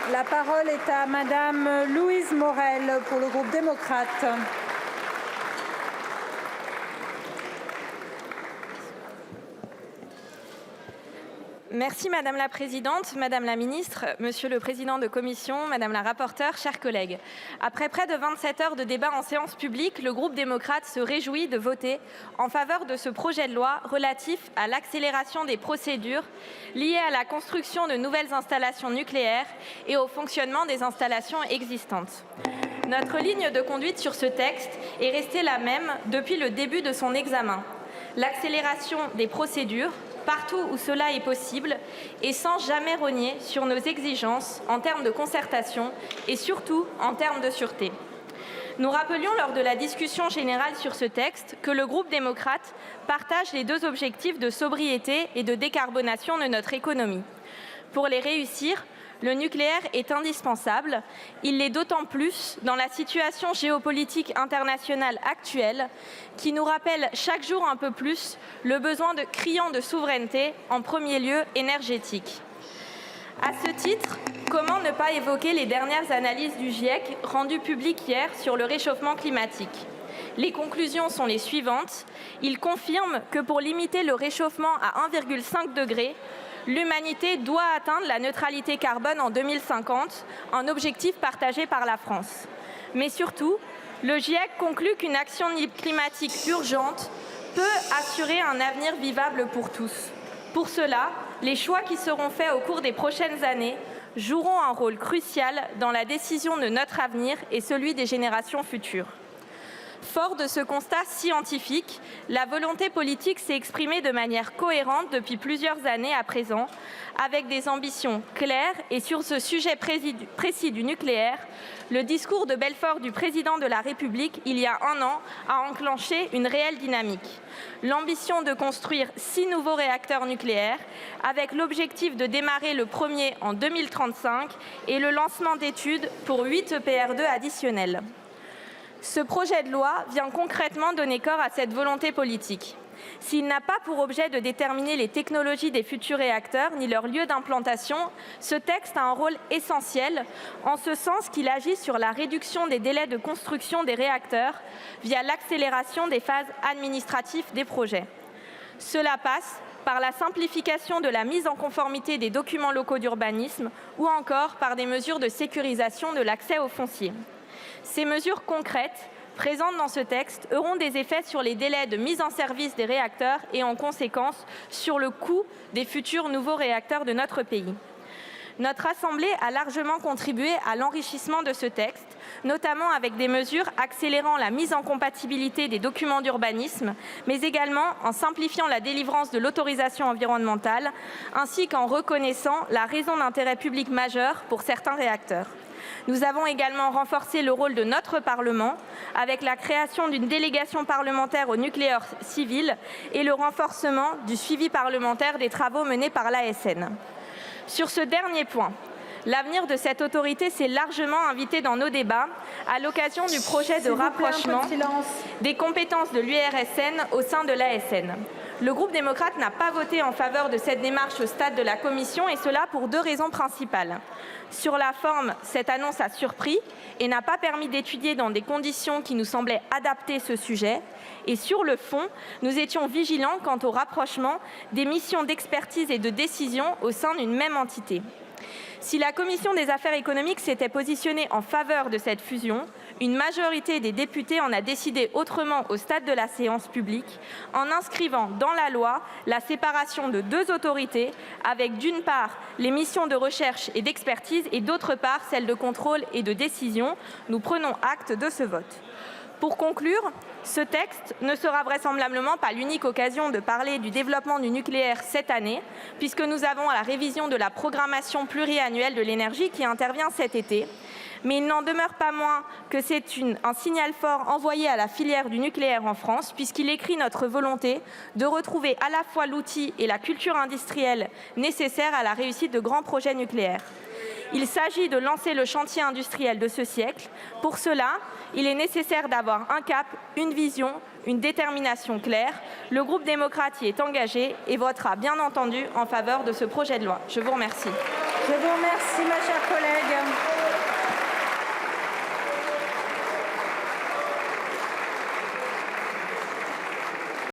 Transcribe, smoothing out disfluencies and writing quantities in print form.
La parole est à Madame Louise Morel pour le groupe démocrate. Merci Madame la Présidente, Madame la Ministre, Monsieur le Président de Commission, Madame la Rapporteure, chers collègues. Après près de 27 heures de débat en séance publique, le groupe démocrate se réjouit de voter en faveur de ce projet de loi relatif à l'accélération des procédures liées à la construction de nouvelles installations nucléaires et au fonctionnement des installations existantes. Notre ligne de conduite sur ce texte est restée la même depuis le début de son examen. L'accélération des procédures, partout où cela est possible et sans jamais rogner sur nos exigences en termes de concertation et surtout en termes de sûreté. Nous rappelions lors de la discussion générale sur ce texte que le groupe démocrate partage les deux objectifs de sobriété et de décarbonation de notre économie. Pour les réussir, le nucléaire est indispensable. Il l'est d'autant plus dans la situation géopolitique internationale actuelle qui nous rappelle chaque jour un peu plus le besoin criant de souveraineté, en premier lieu énergétique. À ce titre, comment ne pas évoquer les dernières analyses du GIEC rendues publiques hier sur le réchauffement climatique ? Les conclusions sont les suivantes. Il confirme que pour limiter le réchauffement à 1,5 degré, l'humanité doit atteindre la neutralité carbone en 2050, un objectif partagé par la France. Mais surtout, le GIEC conclut qu'une action climatique urgente peut assurer un avenir vivable pour tous. Pour cela, les choix qui seront faits au cours des prochaines années joueront un rôle crucial dans la décision de notre avenir et celui des générations futures. Fort de ce constat scientifique, la volonté politique s'est exprimée de manière cohérente depuis plusieurs années à présent, avec des ambitions claires. Et sur ce sujet précis du nucléaire, le discours de Belfort du président de la République, il y a un an, a enclenché une réelle dynamique. L'ambition de construire 6 nouveaux réacteurs nucléaires, avec l'objectif de démarrer le premier en 2035 et le lancement d'études pour 8 EPR2 additionnels. Ce projet de loi vient concrètement donner corps à cette volonté politique. S'il n'a pas pour objet de déterminer les technologies des futurs réacteurs ni leur lieu d'implantation, ce texte a un rôle essentiel en ce sens qu'il agit sur la réduction des délais de construction des réacteurs via l'accélération des phases administratives des projets. Cela passe par la simplification de la mise en conformité des documents locaux d'urbanisme ou encore par des mesures de sécurisation de l'accès au foncier. Ces mesures concrètes présentes dans ce texte auront des effets sur les délais de mise en service des réacteurs et en conséquence sur le coût des futurs nouveaux réacteurs de notre pays. Notre Assemblée a largement contribué à l'enrichissement de ce texte, notamment avec des mesures accélérant la mise en compatibilité des documents d'urbanisme, mais également en simplifiant la délivrance de l'autorisation environnementale, ainsi qu'en reconnaissant la raison d'intérêt public majeur pour certains réacteurs. Nous avons également renforcé le rôle de notre Parlement avec la création d'une délégation parlementaire au nucléaire civil et le renforcement du suivi parlementaire des travaux menés par l'ASN. Sur ce dernier point, l'avenir de cette autorité s'est largement invité dans nos débats à l'occasion du projet de rapprochement des compétences de l'URSN au sein de l'ASN. Le groupe démocrate n'a pas voté en faveur de cette démarche au stade de la commission et cela pour 2 raisons principales. Sur la forme, cette annonce a surpris et n'a pas permis d'étudier dans des conditions qui nous semblaient adapter ce sujet. Et sur le fond, nous étions vigilants quant au rapprochement des missions d'expertise et de décision au sein d'une même entité. Si la Commission des affaires économiques s'était positionnée en faveur de cette fusion, une majorité des députés en a décidé autrement au stade de la séance publique, en inscrivant dans la loi la séparation de 2 autorités, avec d'une part les missions de recherche et d'expertise et d'autre part celles de contrôle et de décision. Nous prenons acte de ce vote. Pour conclure, ce texte ne sera vraisemblablement pas l'unique occasion de parler du développement du nucléaire cette année, puisque nous avons la révision de la programmation pluriannuelle de l'énergie qui intervient cet été. Mais il n'en demeure pas moins que c'est un signal fort envoyé à la filière du nucléaire en France, puisqu'il écrit notre volonté de retrouver à la fois l'outil et la culture industrielle nécessaires à la réussite de grands projets nucléaires. Il s'agit de lancer le chantier industriel de ce siècle. Pour cela, il est nécessaire d'avoir un cap, une vision, une détermination claire. Le groupe démocrate y est engagé et votera bien entendu en faveur de ce projet de loi. Je vous remercie. Je vous remercie, ma chère collègue.